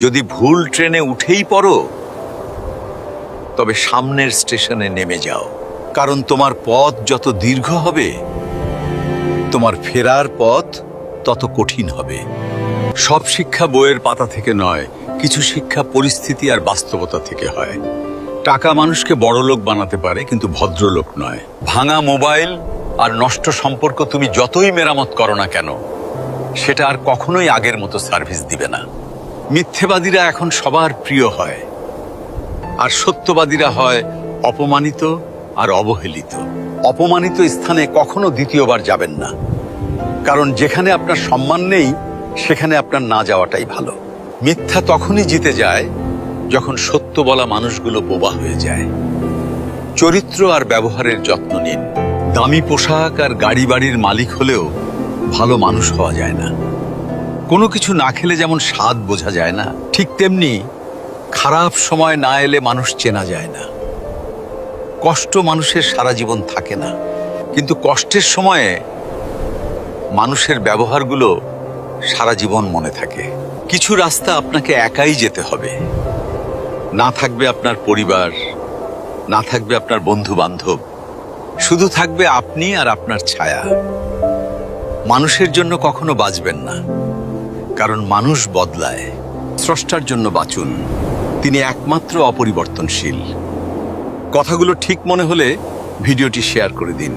যদি ভুল ট্রেনে উঠেই পড়ো তবে সামনের স্টেশনে নেমে যাও, কারণ তোমার পথ যত দীর্ঘ হবে তোমার ফেরার পথ তত কঠিন হবে। সব শিক্ষা বইয়ের পাতা থেকে নয়, কিছু শিক্ষা পরিস্থিতি আর বাস্তবতা থেকে হয়। টাকা মানুষকে বড়লোক বানাতে পারে, কিন্তু ভদ্রলোক নয়। ভাঙা মোবাইল আর নষ্ট সম্পর্ক তুমি যতই মেরামত করো না কেন, সেটা আর কখনোই আগের মতো সার্ভিস দিবে না। মিথ্যেবাদীরা এখন সবার প্রিয় হয়, আর সত্যবাদীরা হয় অপমানিত আর অবহেলিত। অপমানিত স্থানে কখনো দ্বিতীয়বার যাবেন না, কারণ যেখানে আপনার সম্মান নেই সেখানে আপনার না যাওয়াটাই ভালো। মিথ্যা তখনই জিতে যায় যখন সত্য বলা মানুষগুলো বোবা হয়ে যায়। চরিত্র আর ব্যবহারের যত্ন নিন। দামি পোশাক আর গাড়ি বাড়ির মালিক হলেও ভালো মানুষ হওয়া যায় না। কোনো কিছু না খেলে যেমন স্বাদ বোঝা যায় না, ঠিক তেমনি খারাপ সময় না এলে মানুষ চেনা যায় না। কষ্ট মানুষের সারা জীবন থাকে না, কিন্তু কষ্টের সময়ে মানুষের ব্যবহারগুলো সারা জীবন মনে থাকে। কিছু রাস্তা আপনাকে একাই যেতে হবে। না থাকবে আপনার পরিবার, না থাকবে আপনার বন্ধু বান্ধব, শুধু থাকবে আপনি আর আপনার ছায়া। মানুষের জন্য কখনো বাঁচবেন না, কারণ মানুষ বদলায়। স্রষ্টার জন্য বাঁচুন, তিনি একমাত্র অপরিবর্তনশীল। কথাগুলো ঠিক মনে হলে ভিডিওটি শেয়ার করে দিন।